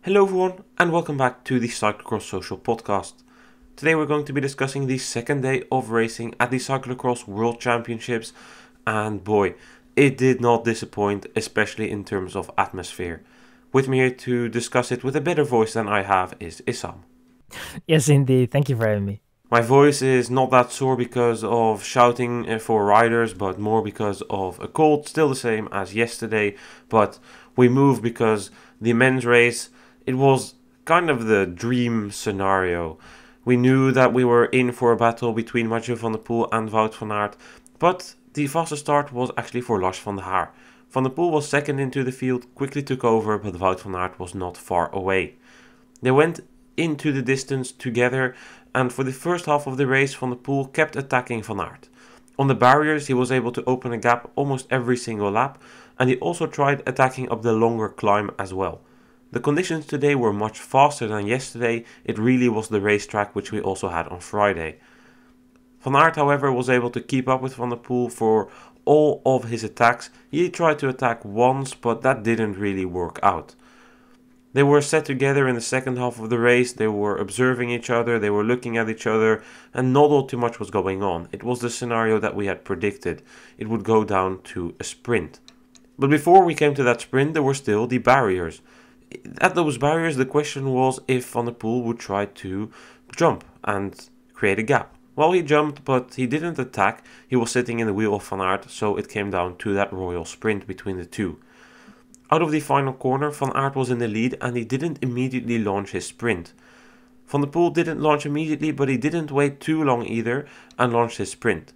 Hello everyone and welcome back to the Cyclocross Social podcast. Today we're going to be discussing the second day of racing at the Cyclocross World Championships, and boy, it did not disappoint, especially in terms of atmosphere. With me here to discuss it with a better voice than I have is Issam. Yes, indeed. Thank you for having me. My voice is not that sore because of shouting for riders, but more because of a cold, still the same as yesterday, but we moved because the men's race, it was kind of the dream scenario. We knew that we were in for a battle between Mathieu van der Poel and Wout van Aert, but the fastest start was actually for Lars van der Haar. Van der Poel was second into the field, quickly took over, but Wout van Aert was not far away. They went into the distance together, and for the first half of the race, Van der Poel kept attacking Van Aert. On the barriers, he was able to open a gap almost every single lap, and he also tried attacking up the longer climb as well. The conditions today were much faster than yesterday. It really was the racetrack which we also had on Friday. Van Aert, however, was able to keep up with Van der Poel for all of his attacks. He tried to attack once, but that didn't really work out. They were set together in the second half of the race. They were observing each other, they were looking at each other, and not all too much was going on. It was the scenario that we had predicted. It would go down to a sprint. But before we came to that sprint, there were still the barriers. At those barriers, the question was if Van der Poel would try to jump and create a gap. Well, he jumped, but he didn't attack. He was sitting in the wheel of Van Aert, so it came down to that royal sprint between the two. Out of the final corner, Van Aert was in the lead and he didn't immediately launch his sprint. Van der Poel didn't launch immediately, but he didn't wait too long either and launched his sprint.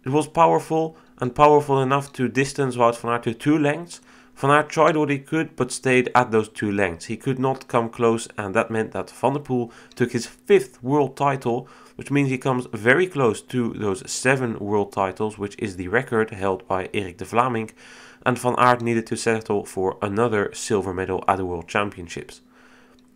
It was powerful, and powerful enough to distance Wout van Aert to 2 lengths. Van Aert tried what he could, but stayed at those 2 lengths. He could not come close, and that meant that Van der Poel took his 5th world title, which means he comes very close to those 7 world titles, which is the record held by Erik de Vlaming, and Van Aert needed to settle for another silver medal at the World Championships.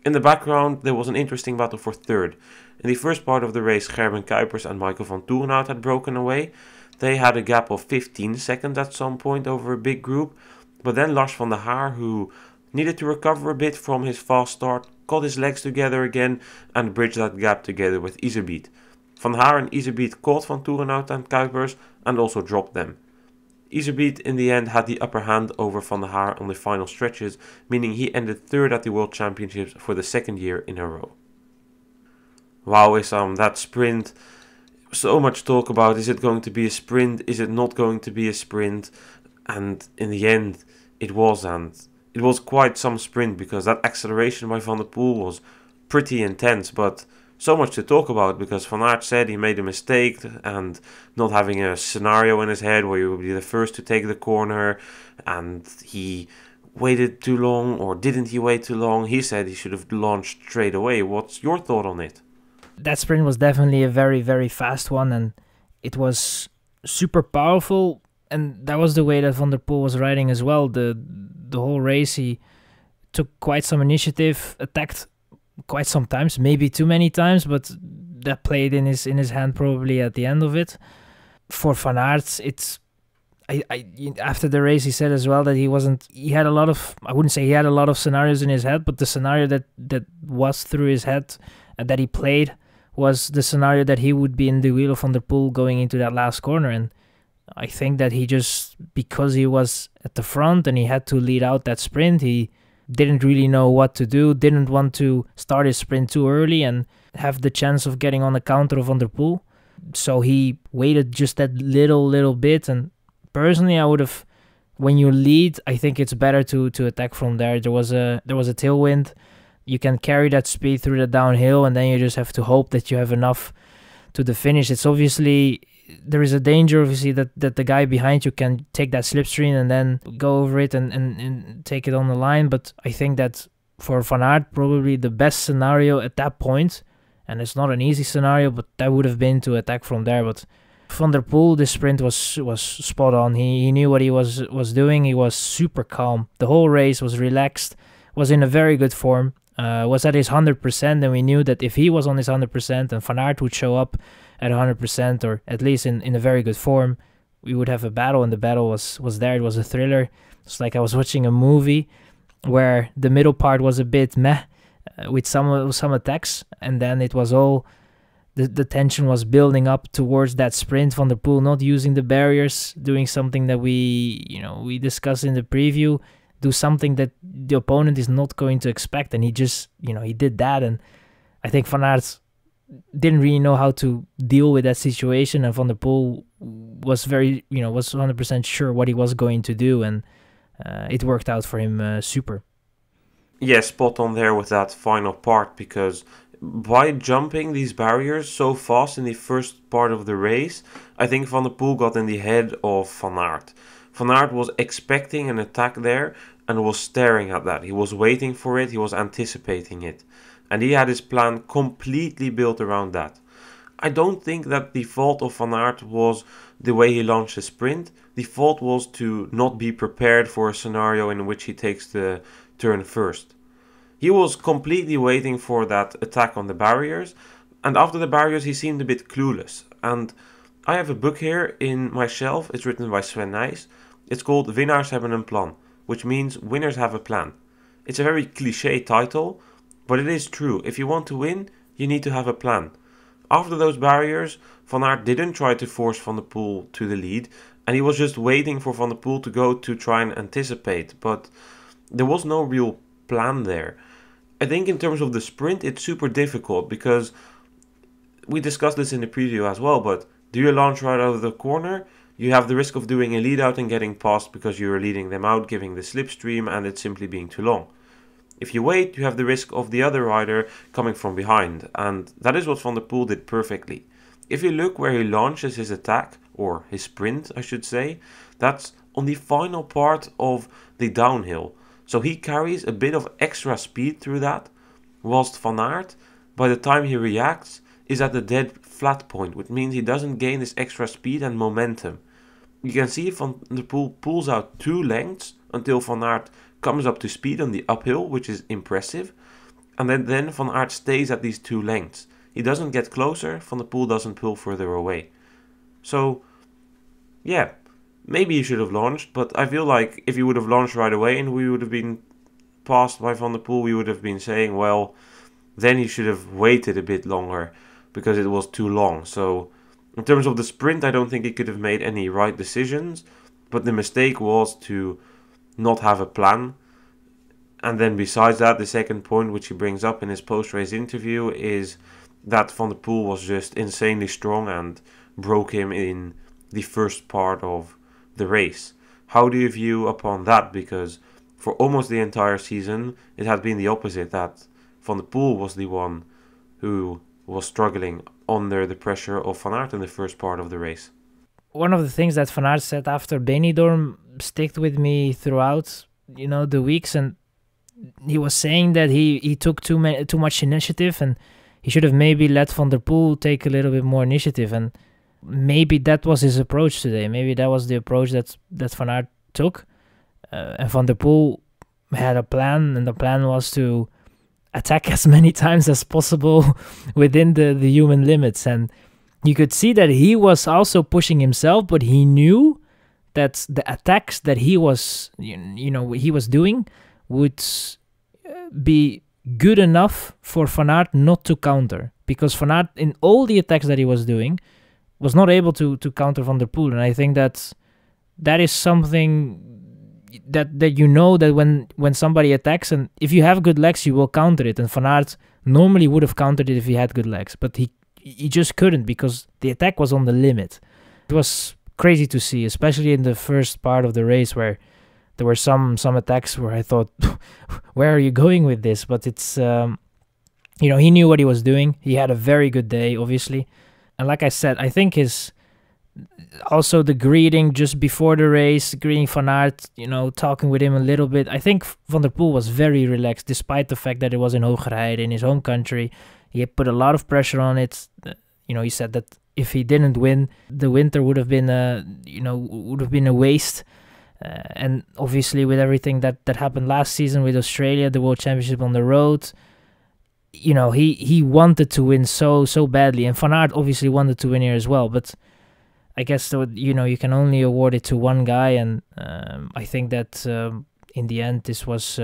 In the background, there was an interesting battle for 3rd. In the first part of the race, Gerben Kuipers and Michael van Toerenhout had broken away. They had a gap of 15 seconds at some point over a big group, but then Lars van der Haar, who needed to recover a bit from his fast start, got his legs together again and bridged that gap together with Iserbyt. Van der Haar and Iserbyt caught Van Toerenhout and Kuipers and also dropped them. Iserbyt in the end had the upper hand over Van der Haar on the final stretches, meaning he ended 3rd at the World Championships for the 2nd year in a row. Wow, Issam, that sprint, so much talk about, is it going to be a sprint, is it not going to be a sprint, and in the end it was, and it was quite some sprint because that acceleration by Van der Poel was pretty intense, but so much to talk about because Van Aert said he made a mistake and not having a scenario in his head where he would be the first to take the corner, and he waited too long, or didn't he wait too long? He said he should have launched straight away. What's your thought on it? That sprint was definitely a very, very fast one, and it was super powerful, and that was the way that Van der Poel was riding as well. The whole race, he took quite some initiative, attacked quite some times, maybe too many times, but that played in his hand probably at the end of it. For Van Aert, after the race he said as well that he had a lot of, I wouldn't say he had a lot of scenarios in his head, but the scenario that was through his head and that he played was the scenario that he would be in the wheel of Van der Poel going into that last corner. And I think that he just, because he was at the front and he had to lead out that sprint, he didn't really know what to do, didn't want to start his sprint too early and have the chance of getting on the counter of Van der Poel. So he waited just that little bit, and personally I would have, when you lead, I think it's better to attack from there. There was a tailwind. You can carry that speed through the downhill, and then you just have to hope that you have enough to the finish. It's obviously, there is a danger obviously that the guy behind you can take that slipstream and then go over it and take it on the line. But I think that for Van Aert, probably the best scenario at that point, and it's not an easy scenario, but that would have been to attack from there. But Van der Poel, the sprint was spot on. He knew what he was doing. He was super calm. The whole race was relaxed, was in a very good form. Was at his 100%, and we knew that if he was on his 100% and Van Aert would show up at 100%, or at least in a very good form, we would have a battle, and the battle was there. It was a thriller. It's like I was watching a movie where the middle part was a bit meh, with some attacks, and then it was all the tension was building up towards that sprint. Van der Poel not using the barriers, doing something that we discussed in the preview, do something that the opponent is not going to expect, and he just he did that. And I think Van Aert didn't really know how to deal with that situation, and Van der Poel was was 100% sure what he was going to do, and it worked out for him super. Yeah, spot on there with that final part, because by jumping these barriers so fast in the first part of the race, I think Van der Poel got in the head of Van Aert. Van Aert was expecting an attack there and was staring at that. He was waiting for it, he was anticipating it. And he had his plan completely built around that. I don't think that the fault of Van Aert was the way he launched his sprint. The fault was to not be prepared for a scenario in which he takes the turn first. He was completely waiting for that attack on the barriers, and after the barriers he seemed a bit clueless. And I have a book here in my shelf, it's written by Sven Nys. It's called Winnaars hebben een plan, which means winners have a plan. It's a very cliché title, but it is true. If you want to win, you need to have a plan. After those barriers, Van Aert didn't try to force Van der Poel to the lead, and he was just waiting for Van der Poel to go to try and anticipate, but there was no real plan there. I think in terms of the sprint, it's super difficult, because we discussed this in the preview as well, but do you launch right out of the corner? You have the risk of doing a lead out and getting past because you're leading them out, giving the slipstream, and it's simply being too long. If you wait, you have the risk of the other rider coming from behind, and that is what Van der Poel did perfectly. If you look where he launches his attack, or his sprint I should say, that's on the final part of the downhill. So he carries a bit of extra speed through that, whilst Van Aert, by the time he reacts, is at the dead flat point, which means he doesn't gain this extra speed and momentum. You can see Van der Poel pulls out 2 lengths until Van Aert comes up to speed on the uphill, which is impressive, and then Van Aert stays at these 2 lengths. He doesn't get closer, Van der Poel doesn't pull further away. So, yeah, maybe he should have launched, but I feel like if he would have launched right away and we would have been passed by Van der Poel, we would have been saying, well, then he should have waited a bit longer because it was too long. So in terms of the sprint, I don't think he could have made any right decisions, but the mistake was to not have a plan. And then besides that, the second point which he brings up in his post-race interview is that Van der Poel was just insanely strong and broke him in the first part of the race. How do you view upon that? Because for almost the entire season it had been the opposite, that Van der Poel was the one who was struggling under the pressure of Van Aert in the first part of the race. One of the things that Van Aert said after Benidorm sticked with me throughout the weeks, and he was saying that he took too much initiative, and he should have maybe let Van der Poel take a little bit more initiative, and maybe that was his approach today. Maybe that was the approach that Van Aert took, and Van der Poel had a plan, and the plan was to attack as many times as possible within the human limits. And you could see that he was also pushing himself, but he knew that the attacks that he was he was doing would be good enough for Van Aert not to counter, because Van Aert, in all the attacks that he was doing, was not able to counter Van der Poel. And I think that is something that that when somebody attacks, and if you have good legs, you will counter it. And Van Aert normally would have countered it if he had good legs, but he just couldn't, because the attack was on the limit. It was crazy to see, especially in the first part of the race, where there were some attacks where I thought, where are you going with this? But it's he knew what he was doing. He had a very good day, obviously. And like I said, I think also the greeting just before the race, greeting Van Aert, talking with him a little bit. I think Van der Poel was very relaxed, despite the fact that it was in Hoogerheide, in his home country. He put a lot of pressure on it. He said that if he didn't win, the winter would have been a waste. And obviously, with everything that happened last season with Australia, the World Championship on the road, he wanted to win so badly, and Van Aert obviously wanted to win here as well. But I guess you can only award it to one guy, and I think that in the end, this was,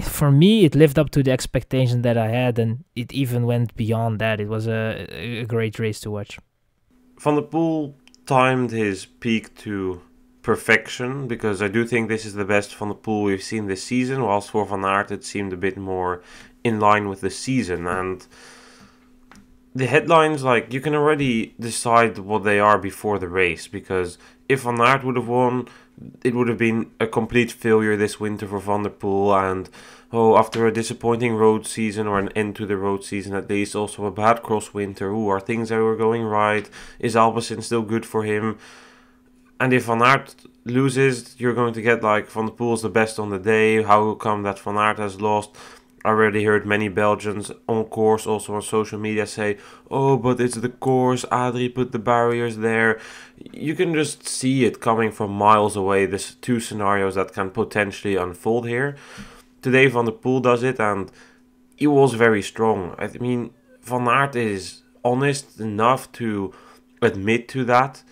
for me, it lived up to the expectation that I had, and it even went beyond that. It was a great race to watch. Van der Poel timed his peak to perfection, because I do think this is the best Van der Poel we've seen this season, whilst for Van Aert it seemed a bit more in line with the season. And the headlines, like, you can already decide what they are before the race, because if Van Aert would have won, it would have been a complete failure this winter for Van der Poel, and after a disappointing road season, or an end to the road season at least, also a bad cross winter, are things that were going right? Is Albacin still good for him? And if Van Aert loses, you're going to get like, Van der Poel is the best on the day, how come that Van Aert has lost? I already heard many Belgians on course, also on social media, say, but it's the course, Adrie put the barriers there. You can just see it coming from miles away, there's two scenarios that can potentially unfold here. Today Van der Poel does it, and he was very strong. I mean, Van Aert is honest enough to admit to that,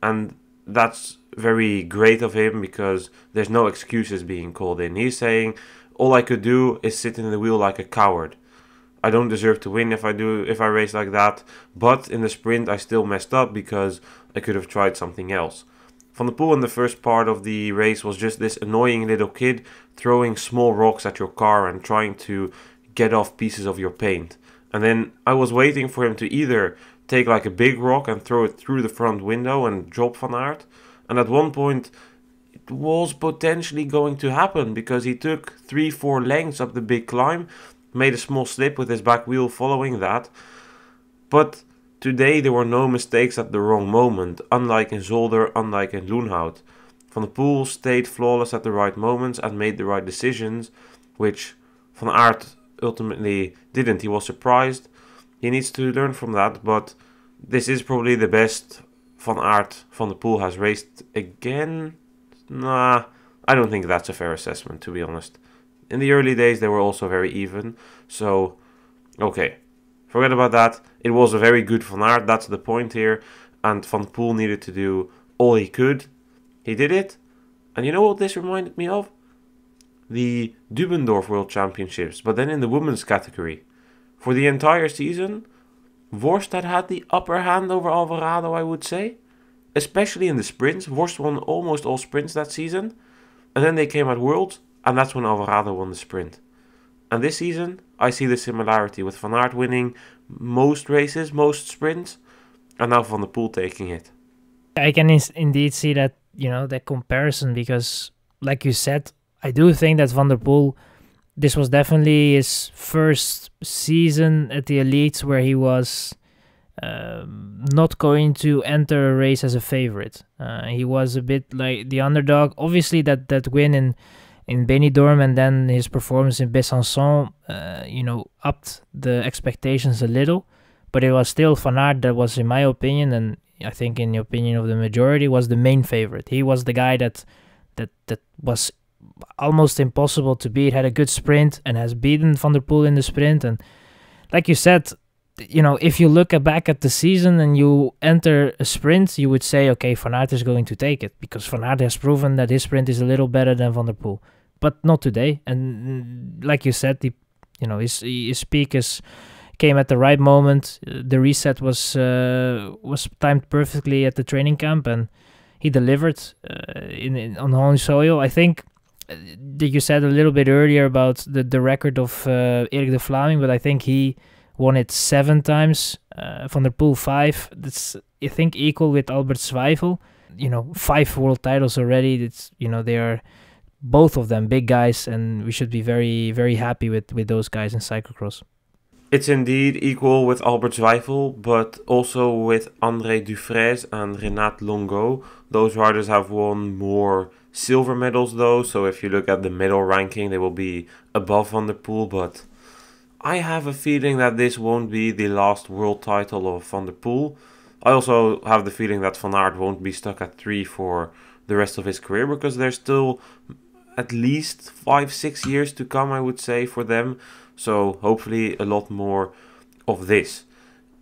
and that's very great of him, because there's no excuses being called in. He's saying, all I could do is sit in the wheel like a coward. I don't deserve to win if I race like that, but in the sprint I still messed up because I could have tried something else. Van der Poel in the first part of the race was just this annoying little kid throwing small rocks at your car and trying to get off pieces of your paint. And then I was waiting for him to either take like a big rock and throw it through the front window and drop Van Aert. And at one point it was potentially going to happen, because he took 3-4 lengths up the big climb, made a small slip with his back wheel following that. But today there were no mistakes at the wrong moment, unlike in Zolder, unlike in Loenhout. Van der Poel stayed flawless at the right moments and made the right decisions, which Van Aert ultimately didn't. He was surprised. He needs to learn from that, but this is probably the best Van Aert Van der Poel has raced again. Nah, I don't think that's a fair assessment, to be honest. In the early days they were also very even, so okay. Forget about that. It was a very good Van Aert, that's the point here. And Van der Poel needed to do all he could. He did it. And you know what this reminded me of? The Dubendorf World Championships, but then in the women's category. For the entire season, Worst had the upper hand over Alvarado, I would say. Especially in the sprints. Worst won almost all sprints that season. And then they came at Worlds, and that's when Alvarado won the sprint. And this season, I see the similarity with Van Aert winning most races, most sprints, and now Van der Poel taking it. I can indeed see that, that comparison, because, like you said, I do think that Van der Poel, this was definitely his first season at the elites where he was not going to enter a race as a favorite. He was a bit like the underdog. Obviously, that win in Benidorm and then his performance in Besançon, upped the expectations a little. But it was still Van Aert that was, in my opinion, and I think in the opinion of the majority, was the main favorite. He was the guy that was almost impossible to beat, had a good sprint and has beaten Van der Poel in the sprint. And like you said, if you look back at the season and you enter a sprint, you would say, okay, Van Aert is going to take it, because Van Aert has proven that his sprint is a little better than Van der Poel. But not today. And like you said, his peak came at the right moment. The reset was timed perfectly at the training camp, and he delivered on home soil. I think that you said a little bit earlier about the record of Erik de Vlaming, but I think he won it 7 times. Van der Poel 5. That's, I think, equal with Albert Zweifel. 5 world titles already. It's they are both of them big guys, and we should be very, very happy with those guys in cyclocross. It's indeed equal with Albert Zweifel, but also with André Dufresne and Renat Longo. Those riders have won more silver medals though, so if you look at the medal ranking, they will be above Van der Poel, but I have a feeling that this won't be the last world title of Van der Poel. I also have the feeling that Van Aert won't be stuck at 3 for the rest of his career, because there's still at least 5-6 years to come, I would say, for them. So hopefully a lot more of this.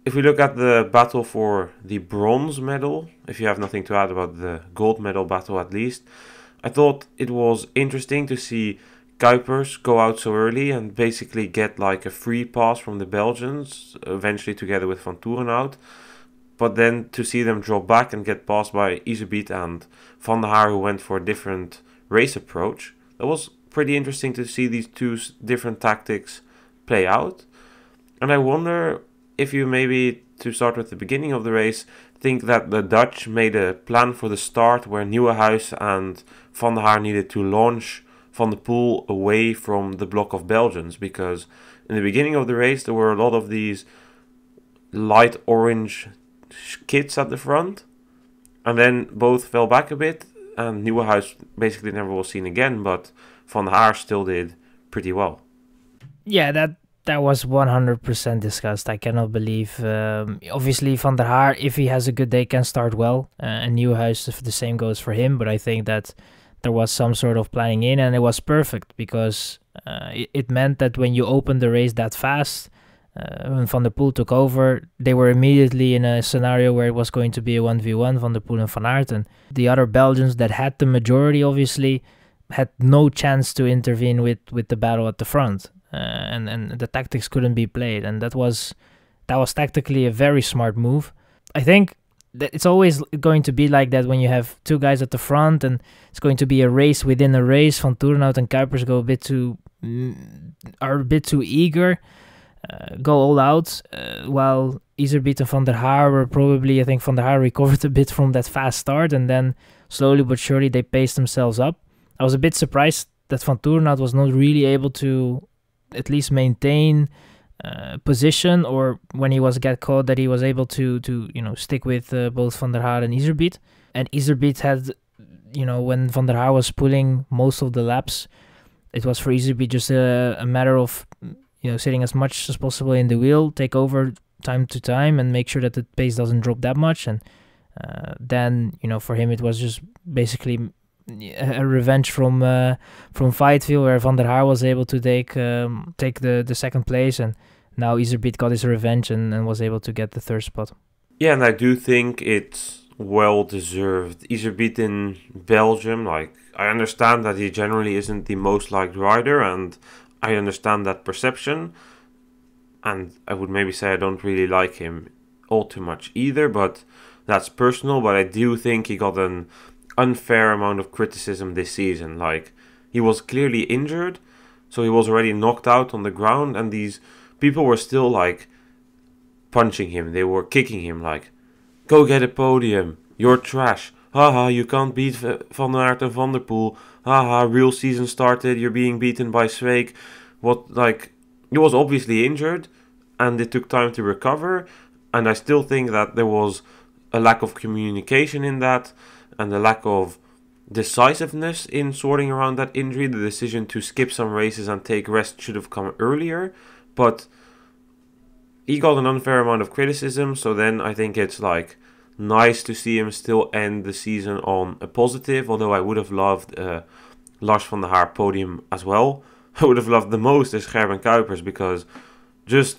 If we look at the battle for the bronze medal, if you have nothing to add about the gold medal battle at least, I thought it was interesting to see Kuipers go out so early and basically get like a free pass from the Belgians, eventually together with Van Toerenhout. But then to see them drop back and get passed by Iserbyt and Van der Haar, who went for a different race approach, that was pretty interesting to see these two different tactics play out. And I wonder if you maybe, to start with the beginning of the race, think that the Dutch made a plan for the start where Nieuwenhuis and Van der Haar needed to launch Van der Poel away from the block of Belgians, because in the beginning of the race there were a lot of these light orange kits at the front, and then both fell back a bit, and Nieuwenhuis basically never was seen again, but Van der Haar still did pretty well. Yeah, that was 100% discussed. I cannot believe. Obviously, Van der Haar, if he has a good day, can start well, and Nieuwenhuis, if the same goes for him. But I think that there was some sort of planning in, and it was perfect, because it meant that when you opened the race that fast, when Van der Poel took over, they were immediately in a scenario where it was going to be a 1v1, Van der Poel and Van Aert, and the other Belgians that had the majority, obviously, had no chance to intervene with the battle at the front, and the tactics couldn't be played, and that was tactically a very smart move. I think that it's always going to be like that when you have two guys at the front, and it's going to be a race within a race. Van Toerenhout and Kuipers are a bit too eager, go all out, while Iserbyt and Van der Haar were probably, I think Van der Haar recovered a bit from that fast start, and then slowly but surely they paced themselves up. I was a bit surprised that Van Toerenhout was not really able to at least maintain position, or when he was get caught, that he was able to stick with both Van der Haar and Iserbyt. And Iserbyt had, when Van der Haar was pulling most of the laps, it was for Iserbyt just a matter of sitting as much as possible in the wheel, take over time to time, and make sure that the pace doesn't drop that much. And then for him it was just basically a revenge from Fayetteville, where Van der Haar was able to take the second place, and now Iserbyt got his revenge and was able to get the third spot. Yeah, and I do think it's well deserved. Iserbyt in Belgium, like, I understand that he generally isn't the most liked rider, and I understand that perception, and I would maybe say I don't really like him all too much either, but that's personal. But I do think he got an unfair amount of criticism this season. Like, he was clearly injured, so he was already knocked out on the ground, and these people were still like punching him, they were kicking him, like, go get a podium, you're trash, haha, you can't beat Van Aert and Van der Poel, haha, real season started, you're being beaten by Zweek. What, like, he was obviously injured, and it took time to recover, and I still think that there was a lack of communication in that, and a lack of decisiveness in sorting around that injury. The decision to skip some races and take rest should have come earlier, but he got an unfair amount of criticism, so then I think it's like nice to see him still end the season on a positive, although I would have loved Lars van der Haar podium as well. I would have loved the most is Gerben Kuipers, because just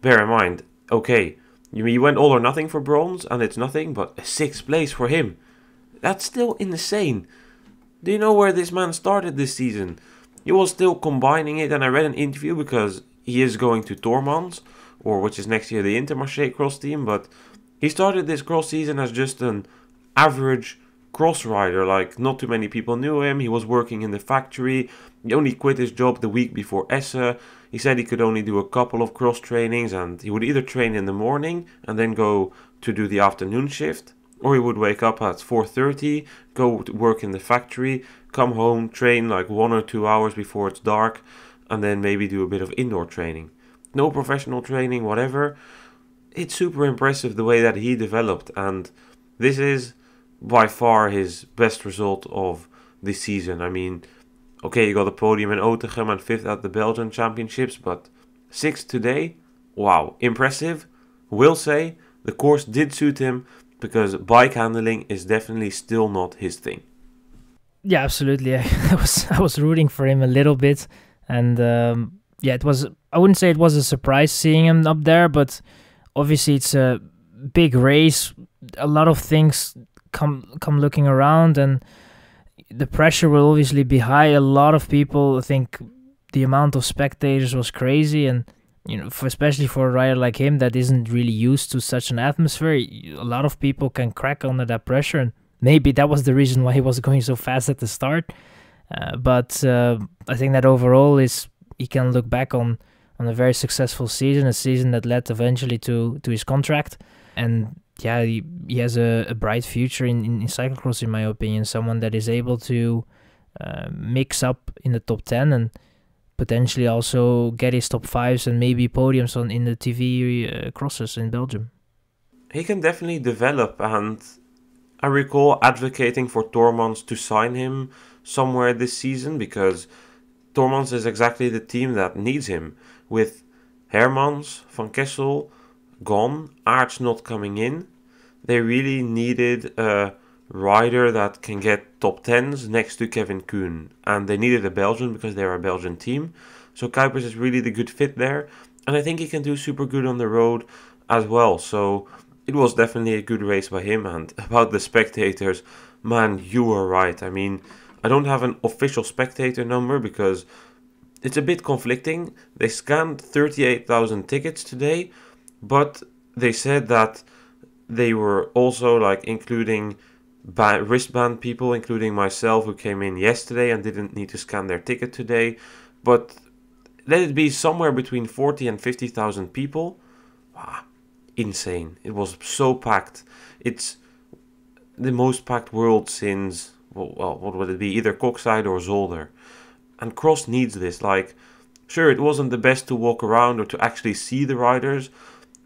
bear in mind, okay, you went all or nothing for bronze, and it's nothing, but a 6th place for him. That's still insane. Do you know where this man started this season? He was still combining it, and I read an interview, because he is going to Tormans, or which is next year the Intermarché cross team, but he started this cross season as just an average cross rider. Like, not too many people knew him. He was working in the factory. He only quit his job the week before Essen. He said he could only do a couple of cross trainings, and he would either train in the morning and then go to do the afternoon shift, or he would wake up at 4:30, go to work in the factory, come home, train like 1 or 2 hours before it's dark, and then maybe do a bit of indoor training. No professional training, whatever. It's super impressive the way that he developed, and this is by far his best result of this season. I mean, okay, you got a podium in Otegem and 5th at the Belgian Championships, but 6th today? Wow, impressive. Will say the course did suit him, because bike handling is definitely still not his thing. Yeah, absolutely. I was rooting for him a little bit, and yeah, it was. I wouldn't say it was a surprise seeing him up there, but obviously it's a big race. A lot of things come looking around, and the pressure will obviously be high. A lot of people think the amount of spectators was crazy, and especially for a rider like him that isn't really used to such an atmosphere, a lot of people can crack under that pressure, and maybe that was the reason why he was going so fast at the start. But I think that overall he can look back on a very successful season, a season that led eventually to his contract. And yeah, he has a bright future in cyclocross, in my opinion. Someone that is able to mix up in the top 10 and potentially also get his top 5s and maybe podiums in the TV crosses in Belgium. He can definitely develop, and I recall advocating for Tormans to sign him somewhere this season, because Tormans is exactly the team that needs him. With Hermans, Van Kessel gone, Aerts not coming in, they really needed a rider that can get top 10s next to Kevin Kuhn. And they needed a Belgian because they're a Belgian team. So Kuipers is really the good fit there. And I think he can do super good on the road as well. So it was definitely a good race by him. And about the spectators, man, you were right. I mean, I don't have an official spectator number because it's a bit conflicting. They scanned 38,000 tickets today, but they said that they were also like including wristband people, including myself, who came in yesterday and didn't need to scan their ticket today. But let it be somewhere between 40 and 50,000 people. Wow, insane. It was so packed. It's the most packed world since, well, what would it be? Either Koksijde or Zolder. And Cross needs this. Like, sure, it wasn't the best to walk around or to actually see the riders,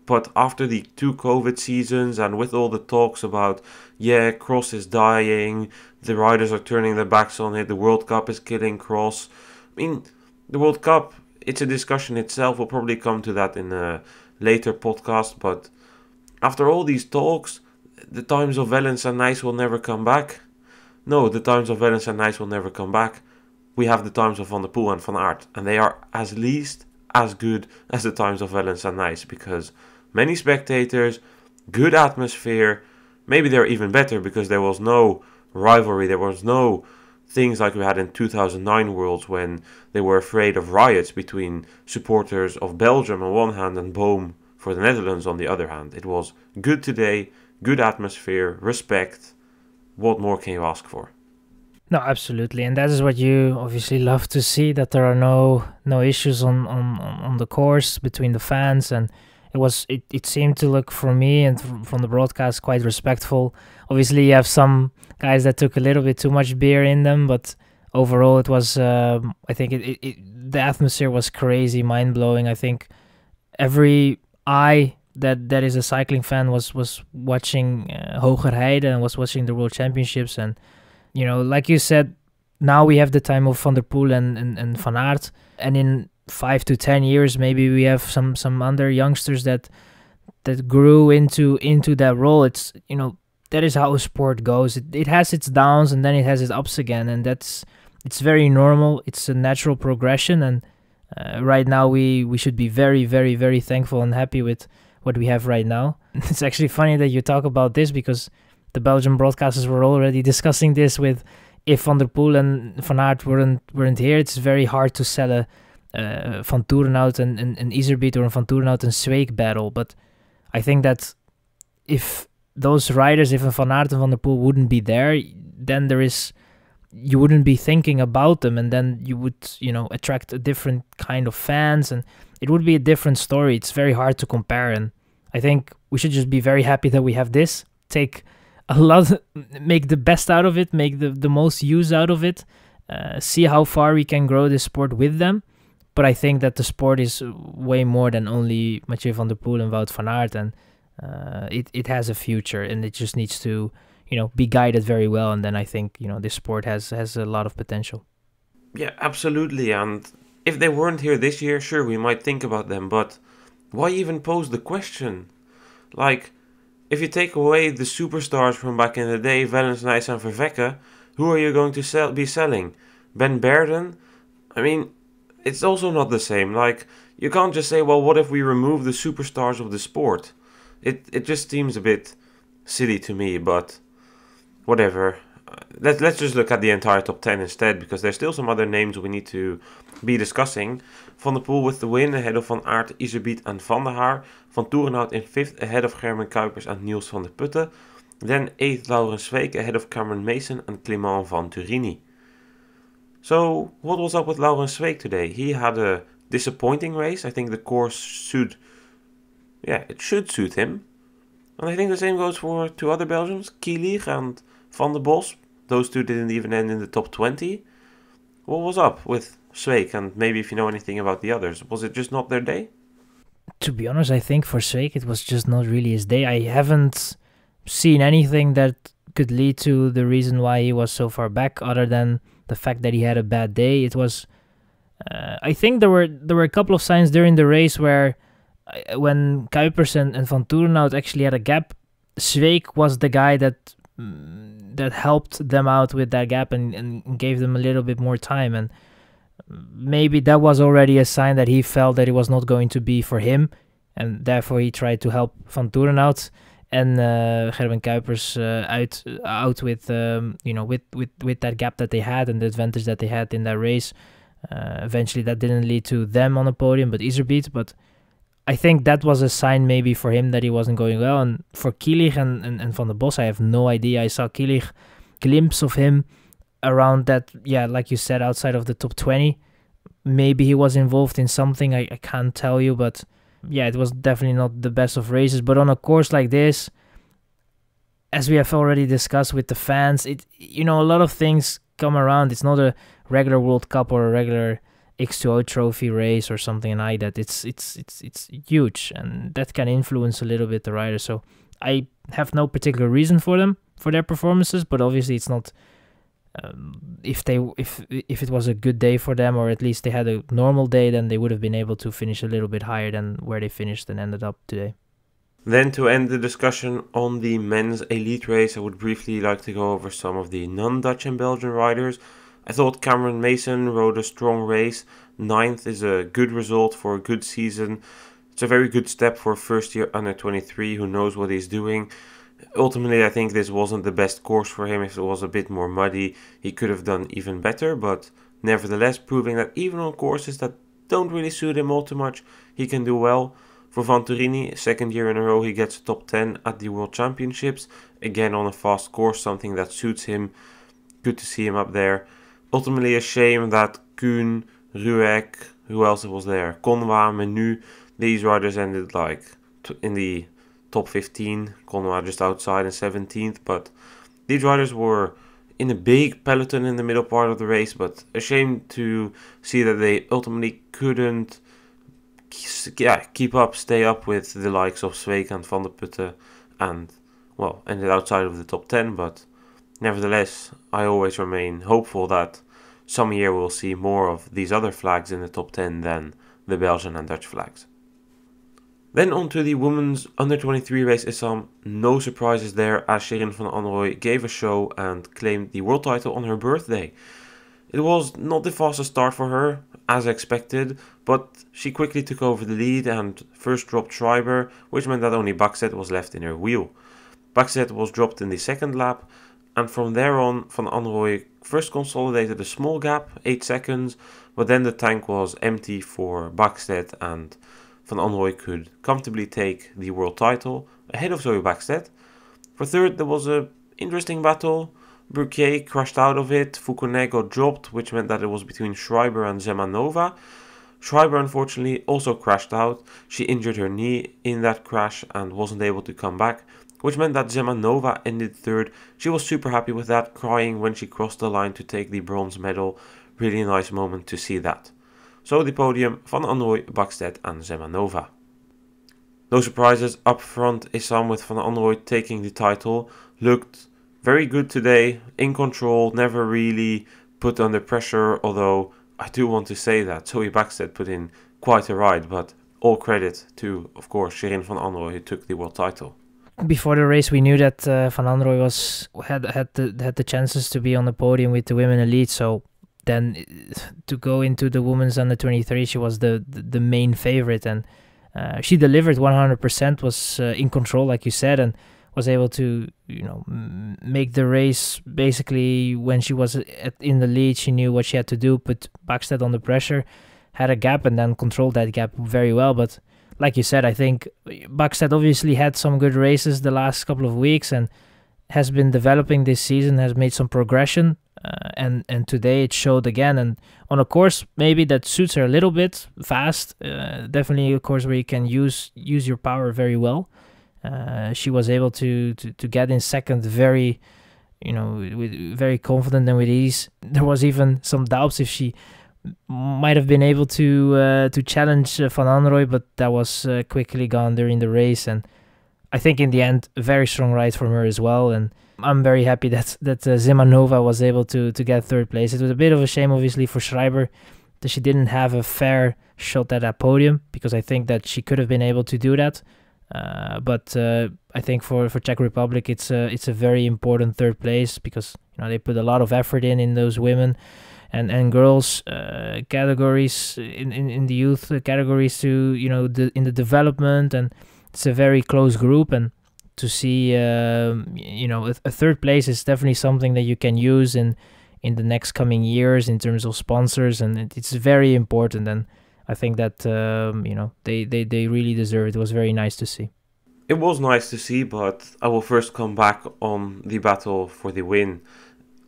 but after the 2 COVID seasons and with all the talks about, yeah, Cross is dying, the riders are turning their backs on it, the World Cup is killing Cross. I mean, the World Cup, it's a discussion itself. We'll probably come to that in a later podcast, but after all these talks, the times of Wellens and Nys will never come back. No, the times of Wellens and Nys will never come back. We have the times of Van der Poel and Van Aert, and they are at least as good as the times of Wellens and Nys, because many spectators, good atmosphere, maybe they're even better because there was no rivalry, there was no things like we had in 2009 Worlds when they were afraid of riots between supporters of Belgium on one hand and Boom for the Netherlands on the other hand. It was good today, good atmosphere, respect. What more can you ask for? No, absolutely, and that is what you obviously love to see, that there are no issues on the course between the fans, and it seemed to look, for me and from the broadcast, quite respectful. Obviously, you have some guys that took a little bit too much beer in them, but overall, it was I think the atmosphere was crazy, mind blowing. I think every eye that is a cycling fan was watching Hoogerheide and was watching the World Championships. And like you said, now we have the time of Van der Poel and Van Aert, and in 5 to 10 years maybe we have some other youngsters that grew into that role. It's that is how a sport goes. It has its downs and then it has its ups again, and it's very normal. It's a natural progression, and right now we should be very, very, very thankful and happy with what we have right now. It's actually funny that you talk about this, because the Belgian broadcasters were already discussing this with, if Van der Poel and Van Aert weren't here, it's very hard to sell a Van Toerenhout and Iserbyt or a Van Toerenhout and Sweeck battle. But I think that if those riders, if a Van Aert and Van der Poel wouldn't be there, then you wouldn't be thinking about them, and then you would attract a different kind of fans, and it would be a different story. It's very hard to compare, and I think we should just be very happy that we have this. Make the best out of it, make the most use out of it, see how far we can grow this sport with them. But I think that the sport is way more than only Mathieu van der Poel and Wout van Aert, and it has a future, and it just needs to be guided very well. And then I think this sport has a lot of potential. Yeah, absolutely. And if they weren't here this year, sure, we might think about them, but why even pose the question? Like, if you take away the superstars from back in the day, Wellens, Nys and Vervecke, who are you going to be selling? Ben Berden? I mean, it's also not the same. Like, you can't just say, well, what if we remove the superstars of the sport? It just seems a bit silly to me, but whatever. let's just look at the entire top 10 instead, because there's still some other names we need to be discussing. Van der Poel with the win ahead of Van Aert, Iserbyt and Van der Haar. Van Toerenhout in 5th ahead of Gerben Kuipers and Niels van der Putten. Then 8th Laurens Sweeck ahead of Cameron Mason and Clément van Turini. So what was up with Laurens Sweeck today? He had a disappointing race. I think the course should suit him. And I think the same goes for 2 other Belgians, Kielig and Van der Bos. Those 2 didn't even end in the top 20. What was up with Sweeck, and maybe if you know anything about the others, was it just not their day? To be honest, I think for Sweeck it was just not really his day. I haven't seen anything that could lead to the reason why he was so far back, other than the fact that he had a bad day. It was, I think there were a couple of signs during the race where when Kuipers and Van Toerenhout actually had a gap, Sweeck was the guy that helped them out with that gap and gave them a little bit more time, and maybe that was already a sign that he felt that it was not going to be for him, and therefore he tried to help Van Toerenhout and Gerben Kuipers out with with that gap that they had and the advantage that they had in that race. Eventually that didn't lead to them on the podium, but Iserbyt. But I think that was a sign maybe for him that he wasn't going well. And for Kielig and Van der Bos, I have no idea. I saw Kielig, glimpse of him around that, like you said, outside of the top 20. Maybe he was involved in something, I can't tell you, but it was definitely not the best of races. But on a course like this, as we have already discussed with the fans, a lot of things come around. It's not a regular World Cup or a regular X2O trophy race or something like that. It's huge, and that can influence a little bit the riders. So I have no particular reason for their performances, but obviously it's not if it was a good day for them, or at least they had a normal day, then they would have been able to finish a little bit higher than where they finished and ended up today. Then to end the discussion on the men's elite race, I would briefly like to go over some of the non-Dutch and Belgian riders. I thought Cameron Mason rode a strong race. 9th is a good result for a good season. It's a very good step for a first year under 23 who knows what he's doing. Ultimately, I think this wasn't the best course for him. If it was a bit more muddy, he could have done even better, but nevertheless proving that even on courses that don't really suit him all too much, he can do well. For Van Turini, 2nd year in a row, he gets top 10 at the World Championships. Again on a fast course, something that suits him. Good to see him up there. Ultimately a shame that Kuhn, Ruek, who else was there? Conwa, Menu, these riders ended in the top 15. Conwa just outside in 17th, but these riders were in a big peloton in the middle part of the race, but a shame to see that they ultimately couldn't stay up with the likes of Sweeck and Van der Putten, and ended outside of the top 10, but nevertheless I always remain hopeful that some year we'll see more of these other flags in the top 10 than the Belgian and Dutch flags. Then on to the women's under 23 race, Issam. No surprises there, as Shirin van Anrooy gave a show and claimed the world title on her birthday. It was not the fastest start for her, as expected, but she quickly took over the lead and first dropped Schreiber, which meant that only Bakset was left in her wheel. Bakset was dropped in the 2nd lap, and from there on Van Anrooy first consolidated a small gap, 8 seconds, but then the tank was empty for Bakset and Van Anrooy could comfortably take the world title ahead of Zoe Bakset. For 3rd there was an interesting battle. Burquier crashed out of it, Foucault got dropped, which meant that it was between Schreiber and Zemanova. Schreiber unfortunately also crashed out. She injured her knee in that crash and wasn't able to come back, which meant that Zemanova ended 3rd. She was super happy with that, crying when she crossed the line to take the bronze medal. Really nice moment to see that. So the podium, Van Anrooy, Bakset and Zemanova. No surprises up front, Issam with Van Anrooy taking the title. Looked very good today, in control, never really put under pressure, although I do want to say that Zoe Bakset put in quite a ride, but all credit to, of course, Shirin van Anrooy, who took the world title. Before the race, we knew that Van Anrooy had the chances to be on the podium with the women elite, so then to go into the women's under 23, she was the main favorite, and she delivered 100%, was in control, like you said, and was able to, make the race. Basically, when she was in the lead, she knew what she had to do, put Bakstedt under pressure, had a gap, and then controlled that gap very well. But like you said, I think Bakstedt obviously had some good races the last couple of weeks and has been developing this season, has made some progression, and today it showed again. And on a course maybe that suits her a little bit, fast, definitely a course where you can use your power very well. She was able to get in second very, very confident and with ease. There was even some doubts if she might have been able to challenge Van Anrooy, but that was quickly gone during the race. And I think in the end, a very strong ride from her as well. And I'm very happy that Zimanova was able to get third place. It was a bit of a shame, obviously, for Schreiber that she didn't have a fair shot at that podium, because I think that she could have been able to do that. But I think for Czech Republic, it's a very important third place, because they put a lot of effort in those women and girls categories, in the youth categories, to in the development, and it's a very close group. And to see a third place is definitely something that you can use in the next coming years in terms of sponsors, and it's very important. And I think that they really deserve it. It was very nice to see. It was nice to see, but I will first come back on the battle for the win.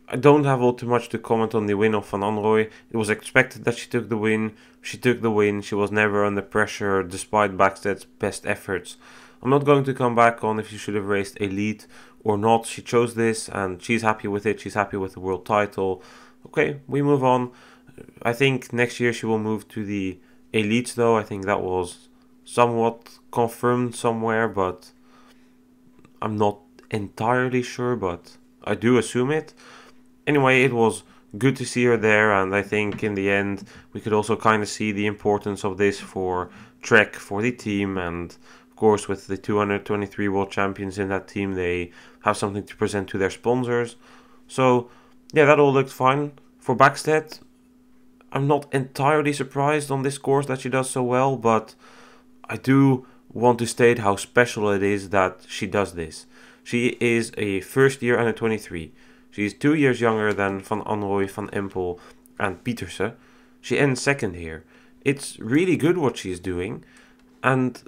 I don't have all too much to comment on the win of Van Anrooy. It was expected that she took the win. She took the win. She was never under pressure despite Bakstedt's best efforts. I'm not going to come back on if she should have raced elite or not. She chose this and she's happy with it. She's happy with the world title. Okay, we move on. I think next year she will move to the elites, though. I think that was somewhat confirmed somewhere, but I'm not entirely sure, but I do assume it. Anyway, it was good to see her there, and I think in the end we could also kind of see the importance of this for Trek, for the team, and of course with the 223 world champions in that team, they have something to present to their sponsors. So yeah, that all looked fine. For Bakstedt, I'm not entirely surprised on this course that she does so well, but I do want to state how special it is that she does this. She is a first year under 23. She's 2 years younger than Van Anrooy, Van Empel and Pieterse. She ends second here. It's really good what she's doing, and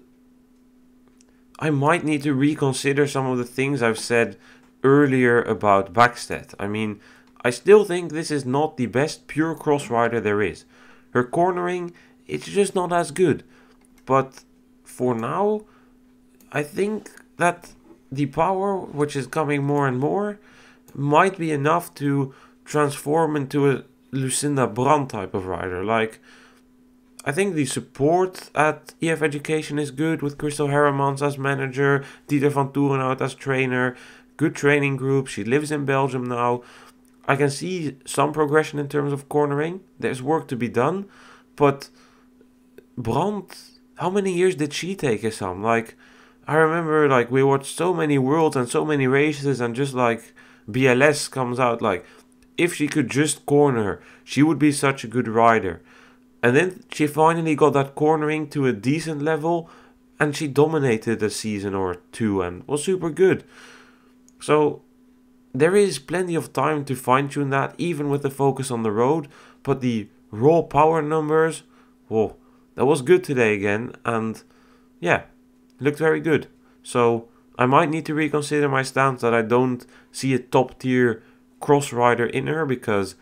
I might need to reconsider some of the things I've said earlier about Bakstedt. I mean, I still think this is not the best pure cross rider there is. Her cornering, it's just not as good. But for now, I think that the power, which is coming more and more, might be enough to transform into a Lucinda Brand type of rider. Like, I think the support at EF Education is good, with Crystal Herremans as manager, Dieter van Toerenhout as trainer, good training group. She lives in Belgium now. I can see some progression in terms of cornering. There's work to be done, but Brand, how many years did she take, Issam? Like, I remember, like, we watched so many worlds and so many races, and just like BLS comes out, like, if she could just corner, she would be such a good rider. And then she finally got that cornering to a decent level, and she dominated a season or two and was super good. So there is plenty of time to fine-tune that, even with the focus on the road. But the raw power numbers, whoa, that was good today again, and yeah, looked very good. So I might need to reconsider my stance that I don't see a top tier cross rider in her, because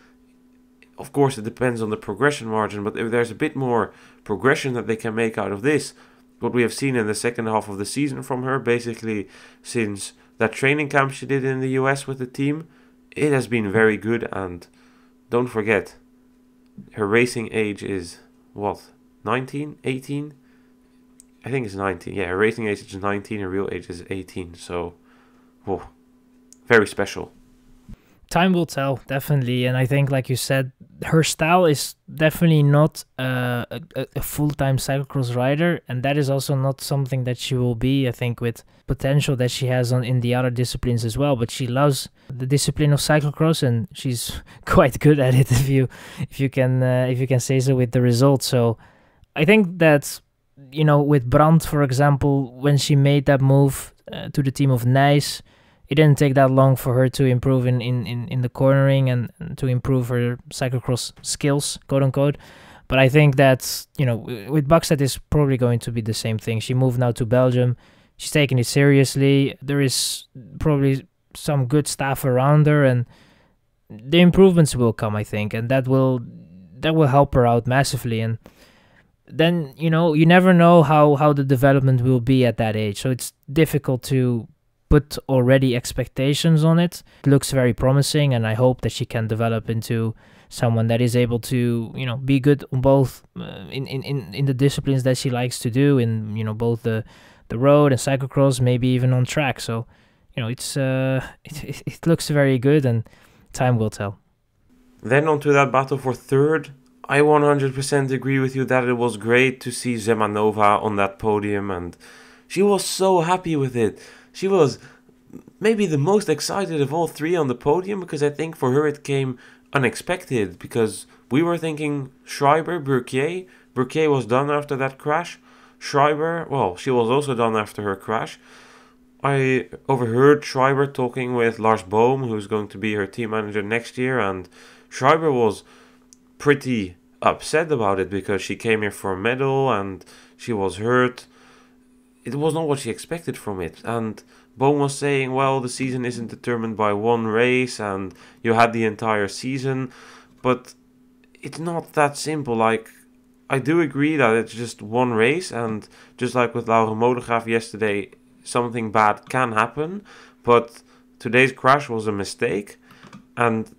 of course it depends on the progression margin, but if there's a bit more progression that they can make out of this, what we have seen in the second half of the season from her, basically since that training camp she did in the US with the team, it has been very good. And don't forget, her racing age is what, 19, 18? I think it's 19. Yeah, her racing age is 19, her real age is 18. So, whoa, very special. Time will tell, definitely. And I think, like you said, her style is definitely not a full-time cyclocross rider, and that is also not something that she will be, I think, with potential that she has in the other disciplines as well. But she loves the discipline of cyclocross, and she's quite good at it, if you can say so, with the results. So I think that with Brandt, for example, when she made that move to the team of Nice, it didn't take that long for her to improve in the cornering and to improve her cyclocross skills, quote unquote. But I think that, with Bakstedt is probably going to be the same thing. She moved now to Belgium. She's taking it seriously. There is probably some good staff around her, and the improvements will come, I think, and that will help her out massively. And then, you never know how the development will be at that age. So it's difficult to put already expectations on it. It looks very promising, and I hope that she can develop into someone that is able to, be good on both in the disciplines that she likes to do, in both the road and cyclocross, maybe even on track. So, it's it looks very good, and time will tell. Then onto that battle for third. I 100% agree with you that it was great to see Zemanova on that podium, and she was so happy with it. She was maybe the most excited of all three on the podium, because I think for her it came unexpected, because we were thinking Schreiber, Burquier. Burquier was done after that crash. Schreiber, well, she was also done after her crash. I overheard Schreiber talking with Lars Bohm, who's going to be her team manager next year, and Schreiber was pretty upset about it because she came here for a medal and she was hurt. It was not what she expected from it. And Bohm was saying, well, the season isn't determined by one race and you had the entire season. But it's not that simple. Like, I do agree that it's just one race, and just like with Laura Modegraaf yesterday, something bad can happen. But today's crash was a mistake, and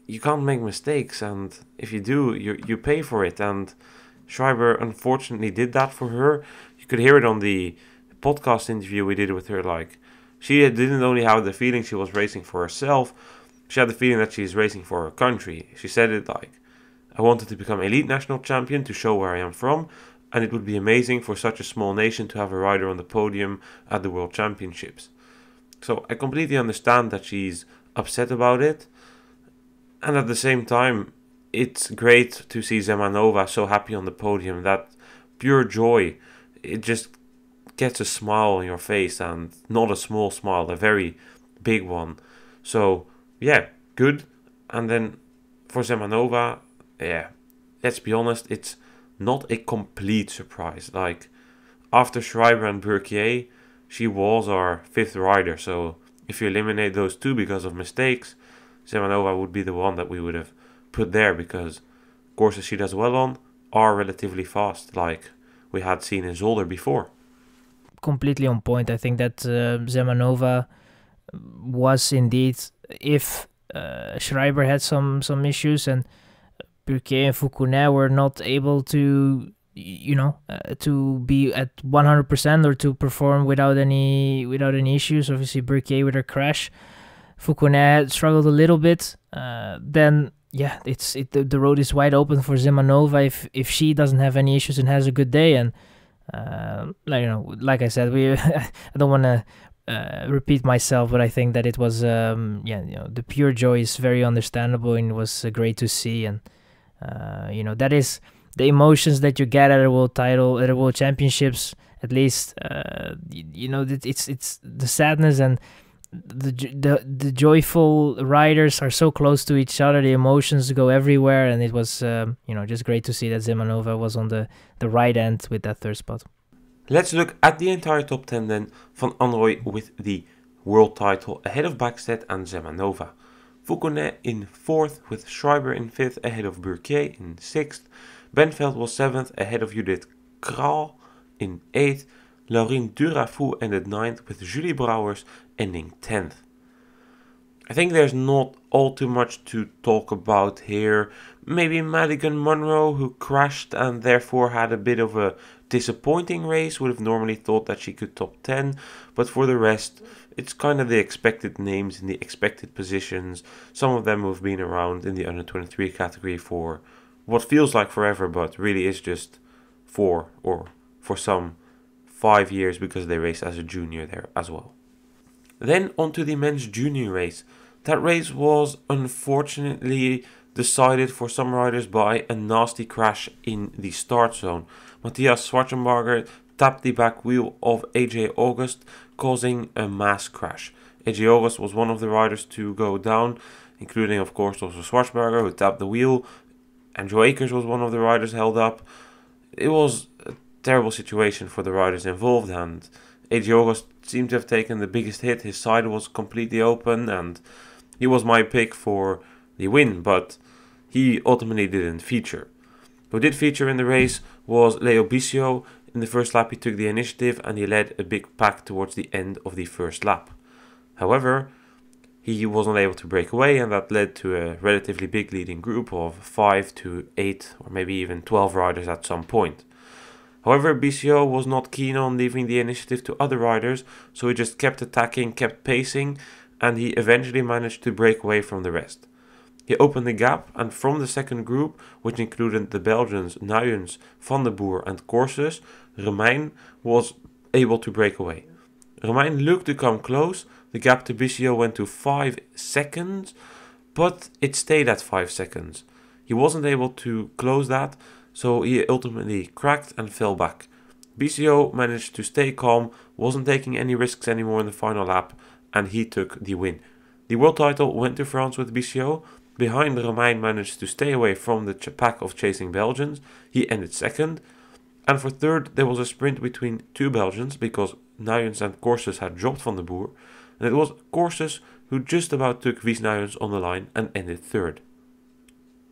you can't make mistakes, and if you do, you pay for it. And Schreiber unfortunately did that for her. You could hear it on the podcast interview we did with her. Like, she didn't only have the feeling she was racing for herself, she had the feeling that she's racing for her country. She said it like, I wanted to become elite national champion to show where I am from, and it would be amazing for such a small nation to have a rider on the podium at the World Championships. So I completely understand that she's upset about it. And at the same time, it's great to see Zemanova so happy on the podium. That pure joy, it just gets a smile on your face, and not a small smile, a very big one. So, yeah, good. And then for Zemanova, yeah, let's be honest, it's not a complete surprise. Like, after Schreiber and Burquier, she was our fifth rider. So if you eliminate those two because of mistakes, Zemanova would be the one that we would have put there, because courses she does well on are relatively fast, like we had seen in Zolder before. Completely on point. I think that Zemanova was indeed, if Schreiber had some issues and Burquier and Foucounet were not able to, to be at 100% or to perform without any issues. Obviously, Burquier with her crash, Foucounet struggled a little bit. Then yeah, the road is wide open for Zemanova if she doesn't have any issues and has a good day. And like I said, I don't want to repeat myself, but I think that it was the pure joy is very understandable, and it was great to see. And that is the emotions that you get at a world title, at a world championships. At least it's the sadness and the joyful riders are so close to each other. The emotions go everywhere, and it was just great to see that Zemanova was on the right end with that third spot. Let's look at the entire top 10 then. Van Anrooy with the world title ahead of Bakstedt and Zemanova. Foucounet in 4th with Schreiber in 5th ahead of Burquier in 6th. Benveld was 7th ahead of Judith Kral in 8th. Laurine Durafou ended 9th with Julie Brouwers ending 10th. I think there's not all too much to talk about here. Maybe Madigan Munro, who crashed and therefore had a bit of a disappointing race, would have normally thought that she could top 10, but for the rest, it's kind of the expected names in the expected positions. Some of them have been around in the under 23 category for what feels like forever, but really is just 4 or for some 5 years, because they raced as a junior there as well. Then onto the men's junior race. That race was unfortunately decided for some riders by a nasty crash in the start zone. Matthias Schwarzenberger tapped the back wheel of AJ August, causing a mass crash. AJ August was one of the riders to go down, including of course also Schwarzenberger, who tapped the wheel. Andrew Akers was one of the riders held up. It was a terrible situation for the riders involved, and AJ August seemed to have taken the biggest hit. His side was completely open, and he was my pick for the win, but he ultimately didn't feature. Who did feature in the race was Leo Bisiaux. In the first lap he took the initiative and he led a big pack towards the end of the first lap. However, he wasn't able to break away, and that led to a relatively big leading group of 5 to 8 or maybe even 12 riders at some point. However, Bisiaux was not keen on leaving the initiative to other riders, so he just kept attacking, kept pacing, and he eventually managed to break away from the rest. He opened the gap, and from the second group, which included the Belgians Nuyens, Van der Boer and Courses, Romein was able to break away. Romein looked to come close. The gap to Bisiaux went to 5 seconds, but it stayed at 5 seconds. He wasn't able to close that, so he ultimately cracked and fell back. Bisiaux managed to stay calm, wasn't taking any risks anymore in the final lap, and he took the win. The world title went to France with Bisiaux. Behind, Romein managed to stay away from the pack of chasing Belgians. He ended second. And for third, there was a sprint between two Belgians, because Nuyens and Courses had dropped Van der Boer. And it was Courses who just about took Wies Nuyens on the line and ended third.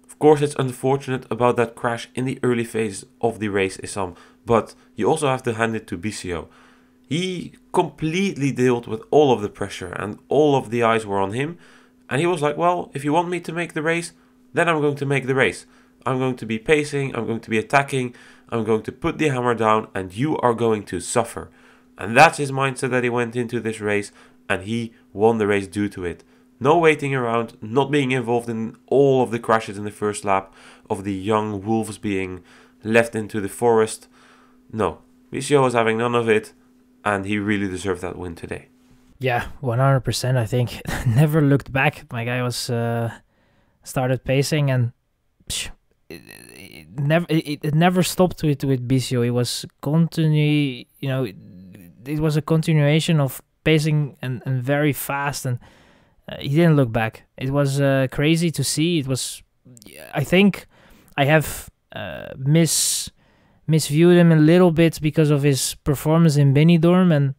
Of course, it's unfortunate about that crash in the early phase of the race, Issam, but you also have to hand it to Bisiaux. He completely dealt with all of the pressure and all of the eyes were on him. And he was like, well, if you want me to make the race, then I'm going to make the race. I'm going to be pacing, I'm going to be attacking, I'm going to put the hammer down, and you are going to suffer. And that's his mindset that he went into this race, and he won the race due to it. No waiting around, not being involved in all of the crashes in the first lap, of the young wolves being left into the forest. No, Bisiaux was having none of it, and he really deserved that win today. Yeah, 100%. I think never looked back. My guy was started pacing, and it never stopped with Bisiaux. It was it was a continuation of pacing and very fast, and he didn't look back. It was crazy to see. It was, I think, I have misviewed him a little bit because of his performance in Benidorm, and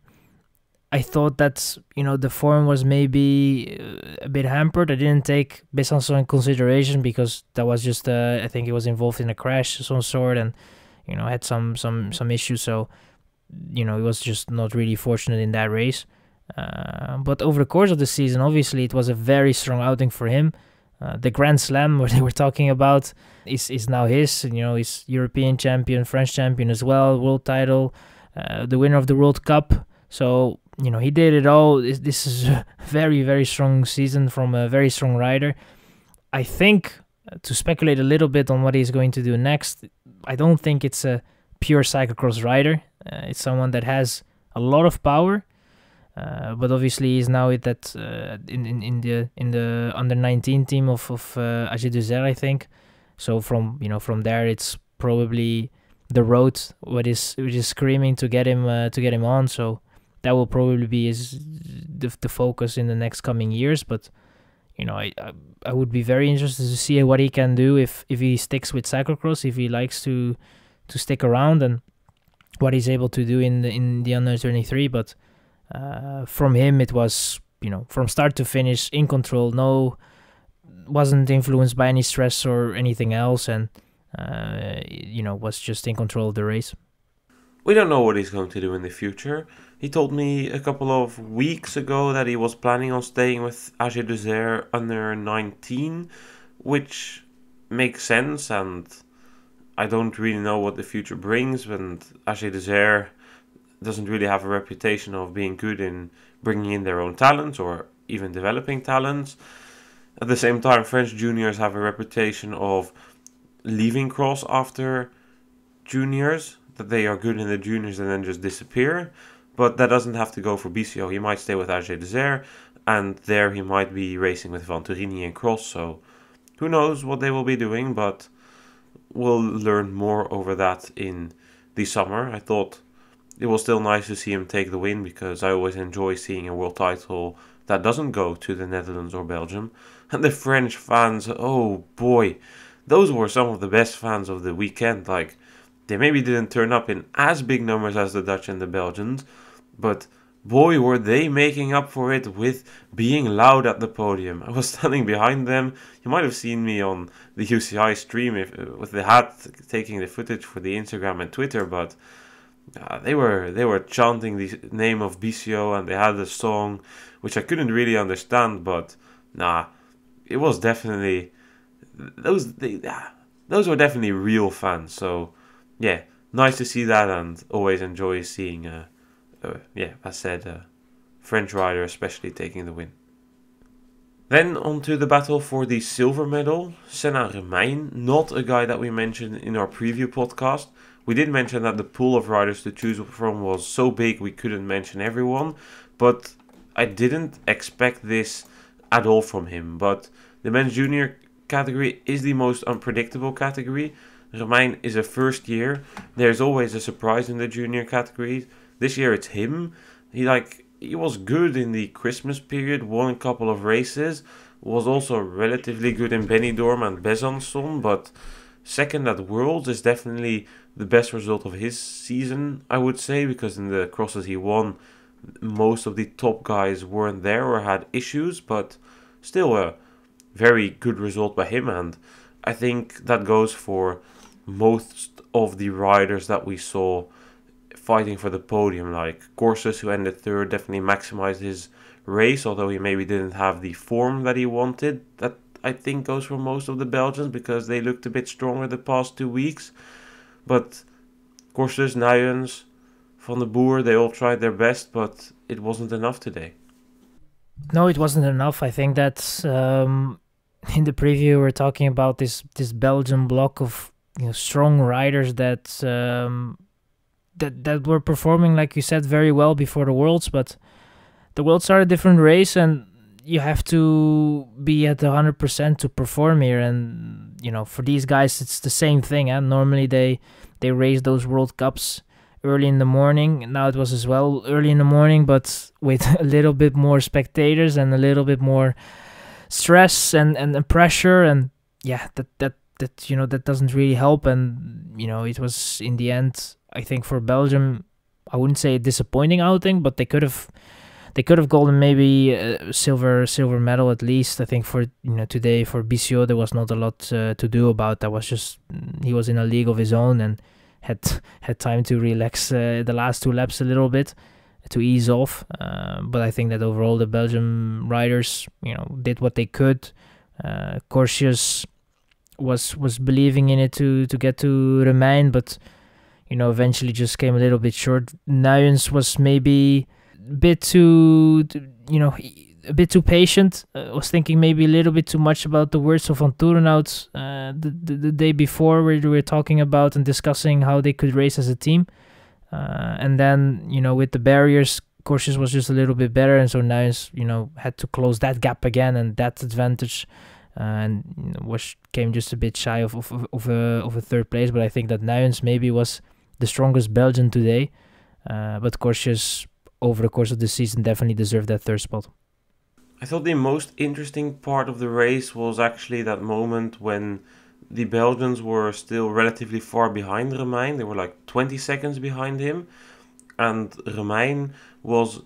I thought that, the form was maybe a bit hampered. I didn't take Besançon in consideration because that was just, I think he was involved in a crash of some sort and, had some issues. So, he was just not really fortunate in that race. But over the course of the season, obviously, it was a very strong outing for him. The Grand Slam, where they were talking about, is now his. He's European champion, French champion as well, world title, the winner of the World Cup. So, he did it all. This is a very, very strong season from a very strong rider. I think, to speculate a little bit on what he's going to do next, I don't think it's a pure cyclocross rider. It's someone that has a lot of power, but obviously he's now in the under 19 team of AG Duzer, I think. So from there, it's probably the road which is screaming to get him on. So that will probably be the focus in the next coming years. But I would be very interested to see what he can do if he sticks with cyclocross, if he likes to stick around, and what he's able to do in the under 23. But from him, it was from start to finish in control. Wasn't influenced by any stress or anything else, and was just in control of the race. We don't know what he's going to do in the future. He told me a couple of weeks ago that he was planning on staying with AG Duzer under 19, which makes sense, and I don't really know what the future brings, and AG Duzer doesn't really have a reputation of being good in bringing in their own talents or even developing talents. At the same time, French juniors have a reputation of leaving cross after juniors, that they are good in the juniors and then just disappear. But that doesn't have to go for Bisiaux. He might stay with AG Duzer, and there he might be racing with Venturini and Cross. So Who knows what they will be doing, but we'll learn more over that in the summer. I thought it was still nice to see him take the win, because I always enjoy seeing a world title that doesn't go to the Netherlands or Belgium. And the French fans, oh boy, those were some of the best fans of the weekend. Like, they maybe didn't turn up in as big numbers as the Dutch and the Belgians, but boy, were they making up for it with being loud at the podium. I was standing behind them. You might have seen me on the UCI stream with the hat, taking the footage for the Instagram and Twitter, but they were chanting the name of Bisiaux, and they had a song which I couldn't really understand, but it was definitely those were definitely real fans. So yeah, nice to see that, and always enjoy seeing as said, French rider especially taking the win. Then on to the battle for the silver medal. Senna Romein, not a guy that we mentioned in our preview podcast. We did mention that the pool of riders to choose from was so big we couldn't mention everyone, but I didn't expect this at all from him. But the men's junior category is the most unpredictable category. Romein is a first year. There's always a surprise in the junior category. This year it's him. He was good in the Christmas period, won a couple of races, was also relatively good in Benidorm and Besançon, but second at Worlds is definitely the best result of his season, I would say, because in the crosses he won, most of the top guys weren't there or had issues, but still a very good result by him, and I think that goes for most of the riders that we saw fighting for the podium. Like Corses, who ended third, definitely maximized his race, although he maybe didn't have the form that he wanted. That I think goes for most of the Belgians, because they looked a bit stronger the past 2 weeks. But Corses, Nuyens, Van der Boer, they all tried their best, but it wasn't enough today. No, it wasn't enough. I think that in the preview we're talking about this Belgian block of strong riders that that were performing, like you said, very well before the Worlds, but the Worlds are a different race, and you have to be at 100% to perform here. And for these guys, it's the same thing. And normally they race those World Cups early in the morning. Now it was as well early in the morning, but with a little bit more spectators and a little bit more stress and pressure, and that doesn't really help. And it was, in the end, I think for Belgium, I wouldn't say a disappointing outing, but they could have gotten maybe a silver medal at least. I think for today for Bisiaux there was not a lot to do about. That was just, he was in a league of his own and had time to relax the last 2 laps a little bit to ease off. But I think that overall the Belgian riders did what they could. Corsius was believing in it to get to Romein, but eventually just came a little bit short. Nuyens was maybe a bit too patient. Was thinking maybe a little bit too much about the words of Van Toerenhout the day before, where we were talking about and discussing how they could race as a team. And then, with the barriers, Corsius was just a little bit better, and so Nuyens, had to close that gap again and that advantage, and came just a bit shy of a third place. But I think that Nuyens maybe was the strongest Belgian today, but Corsius over the course of the season definitely deserved that third spot. I thought the most interesting part of the race was actually that moment when the Belgians were still relatively far behind Romein. They were like 20 seconds behind him, and Romein was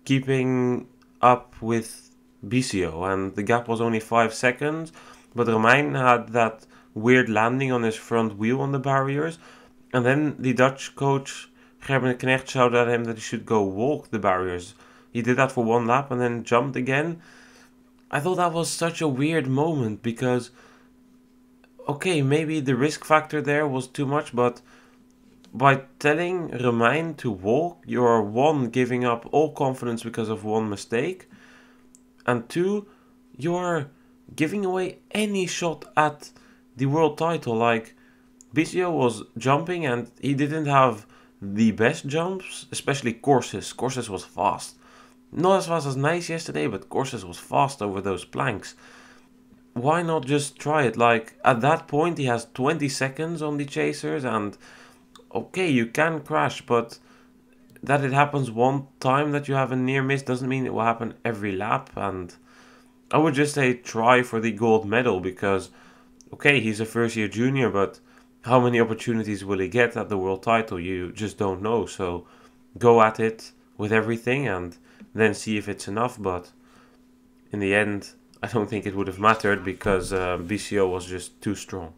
keeping up with Bisiaux, and the gap was only 5 seconds, but Romein had that weird landing on his front wheel on the barriers, and then the Dutch coach Gerben de Knecht shouted at him that he should go walk the barriers. He did that for 1 lap and then jumped again. I thought that was such a weird moment, because okay, maybe the risk factor there was too much, but by telling Romein to walk, you're 1, giving up all confidence because of 1 mistake, and 2, you're giving away any shot at the world title. Like, Bisiaux was jumping and he didn't have the best jumps, especially Corses. Corses was fast. Not as fast as Nice yesterday, but Corses was fast over those planks. why not just try it? Like, at that point, he has 20 seconds on the chasers, and okay, you can crash, but that it happens one time that you have a near miss doesn't mean it will happen every lap. And I would just say try for the gold medal, because okay, he's a first year junior, but how many opportunities will he get at the world title? You just don't know. So go at it with everything and then see if it's enough. But in the end, I don't think it would have mattered, because Bisiaux was just too strong.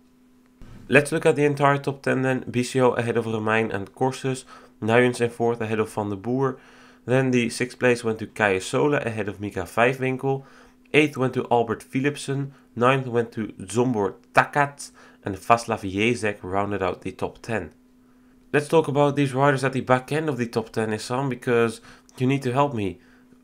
Let's look at the entire top 10 then. Bisiaux ahead of Romein and Corsus. Nuyens in 4th ahead of Van der Boer. Then the 6th place went to Kaya Sola ahead of Mika Vijfwinkel. 8th went to Albert Philipsen. 9th went to Zombor Takat. And Václav Jezek rounded out the top 10. Let's talk about these riders at the back end of the top 10, Issam, because you need to help me.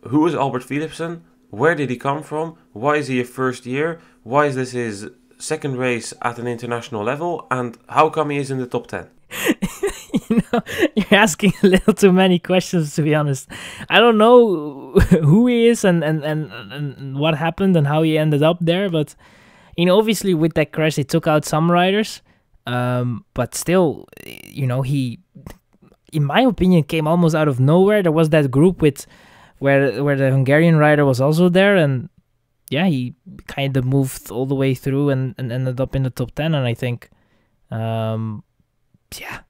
Who is Albert Philipsen? Where did he come from? Why is he a first year? Why is this his second race at an international level? And how come he is in the top 10? You're asking a little too many questions, to be honest. I don't know who he is and what happened and how he ended up there, but obviously with that crash, it took out some riders. But still, he, in my opinion, came almost out of nowhere. There was that group where the Hungarian rider was also there, and yeah, he kind of moved all the way through and ended up in the top 10. And I think,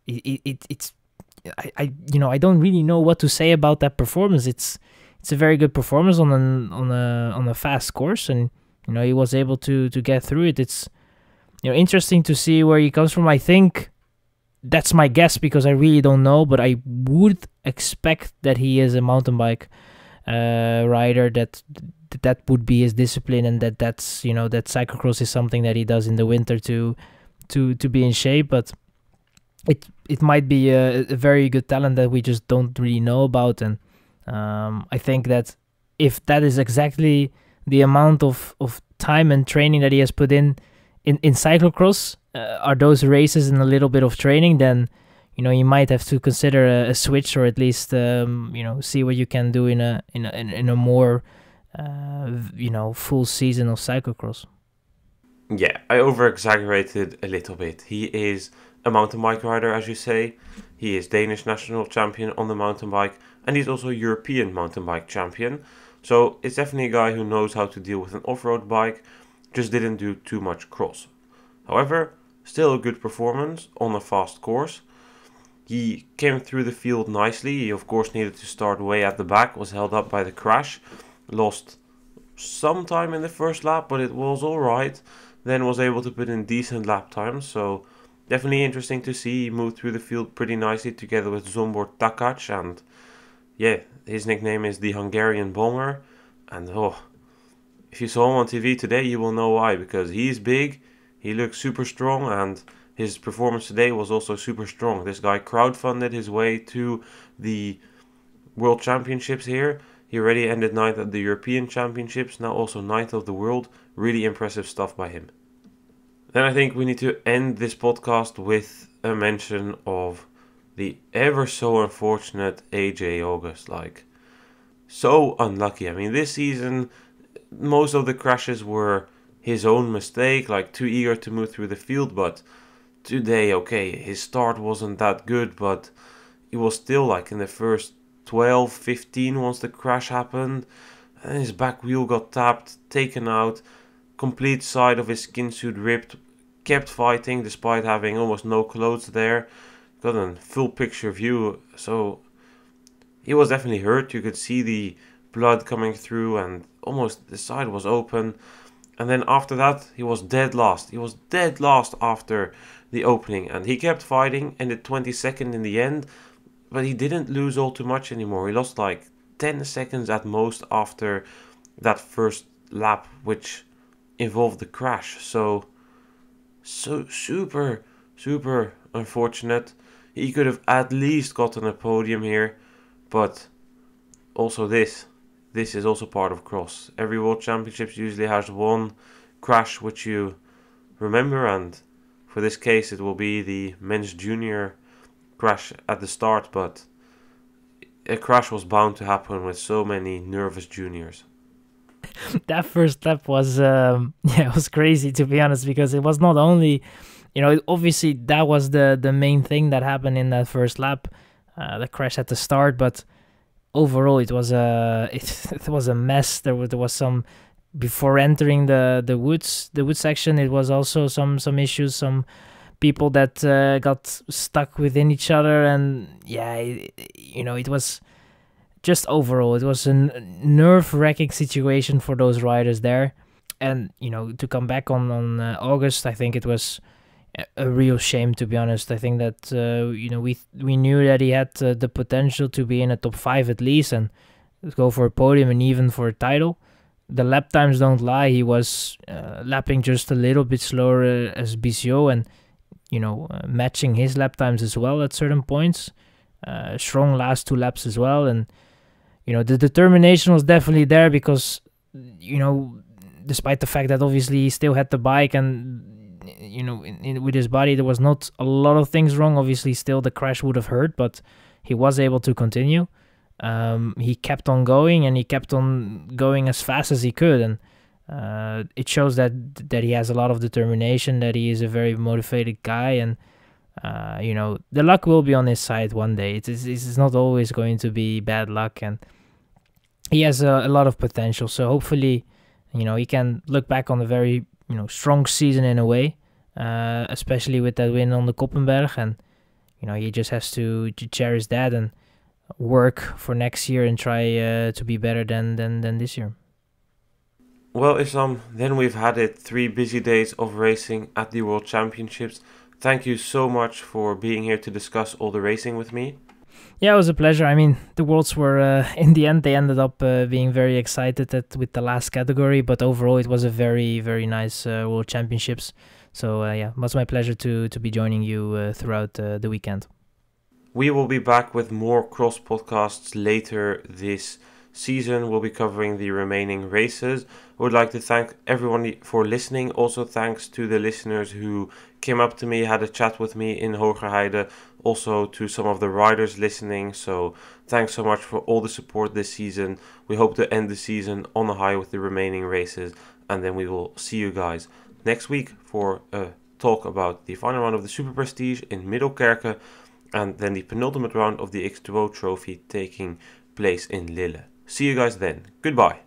it's I don't really know what to say about that performance. It's a very good performance on a fast course, and he was able to get through it. It's interesting to see where he comes from. I think that's my guess, because I really don't know, but I would expect that he is a mountain bike rider, that would be his discipline, and that's that cyclocross is something that he does in the winter to be in shape. But it might be a very good talent that we just don't really know about. And I think that if that is exactly the amount of time and training that he has put in cyclocross, are those races and a little bit of training, then you might have to consider a switch, or at least see what you can do in a more full season of cyclocross. Yeah, I over-exaggerated a little bit. He is a mountain bike rider, as you say. He is Danish national champion on the mountain bike, and he's also European mountain bike champion. So it's definitely a guy who knows how to deal with an off-road bike, just didn't do too much cross. However, still a good performance on a fast course. He came through the field nicely. He of course needed to start way at the back, was held up by the crash, lost some time in the first lap, but it was alright. Then was able to put in decent lap times, so definitely interesting to see. He moved through the field pretty nicely together with Zombor Takács, and yeah, his nickname is the Hungarian Bomber. And if you saw him on TV today, you will know why, because he's big, he looks super strong, and his performance today was also super strong. This guy crowdfunded his way to the World Championships here. He already ended 9th at the European Championships, now also 9th of the world. Really impressive stuff by him. Then I think we need to end this podcast with a mention of the ever so unfortunate AJ August. Like, so unlucky. I mean, this season, most of the crashes were his own mistake, like too eager to move through the field, but today, okay, his start wasn't that good, but he was still like in the first 12, 15 once the crash happened, and his back wheel got tapped, taken out, complete side of his skin suit ripped, kept fighting despite having almost no clothes there, got a full picture view, so he was definitely hurt. You could see the blood coming through and almost the side was open. And then after that, he was dead last. He was dead last after the opening. And he kept fighting, ended 22nd in the end. But he didn't lose all too much anymore. He lost like 10 seconds at most after that first lap, which involved the crash. So super, super unfortunate. He could have at least gotten a podium here. But also this is also part of cross. Every World Championships usually has one crash which you remember, and for this case it will be the men's junior crash at the start, but a crash was bound to happen with so many nervous juniors. that first lap was it was crazy, to be honest, because it was not only, obviously that was the main thing that happened in that first lap, the crash at the start, but overall it was it was a mess. There was some, before entering the woods section, it was also some issues, some people that got stuck within each other, and it was just overall, it was a nerve-wracking situation for those riders there. And to come back on August, I think it was a real shame, to be honest. I think that we knew that he had the potential to be in a top 5 at least and go for a podium and even for a title. The lap times don't lie. He was lapping just a little bit slower as Bisiaux, and matching his lap times as well at certain points. Strong last 2 laps as well, and the determination was definitely there, because despite the fact that obviously he still had the bike, and with his body there was not a lot of things wrong. Obviously still the crash would have hurt, but he was able to continue. He kept on going, and he kept on going as fast as he could, and it shows that he has a lot of determination, that he is a very motivated guy, and the luck will be on his side one day. It's not always going to be bad luck, and he has a lot of potential. So hopefully he can look back on a very strong season in a way, especially with that win on the Koppenberg, and he just has to cherish that and work for next year and try to be better than this year. Well, Issam, then we've had 3 busy days of racing at the World Championships. Thank you so much for being here to discuss all the racing with me. Yeah, it was a pleasure. I mean, the Worlds were, in the end, they ended up being very excited with the last category, but overall it was a very, very nice World Championships. So it was my pleasure to be joining you throughout the weekend. We will be back with more cross podcasts later this season. We'll be covering the remaining races. I would like to thank everyone for listening. Also thanks to the listeners who came up to me, had a chat with me in Hoogerheide. Also to some of the riders listening. So thanks so much for all the support this season. We hope to end the season on a high with the remaining races. And then we will see you guys next week for a talk about the final round of the Super Prestige in Middelkerke. And then the penultimate round of the X2O Trophy taking place in Lille. See you guys then. Goodbye.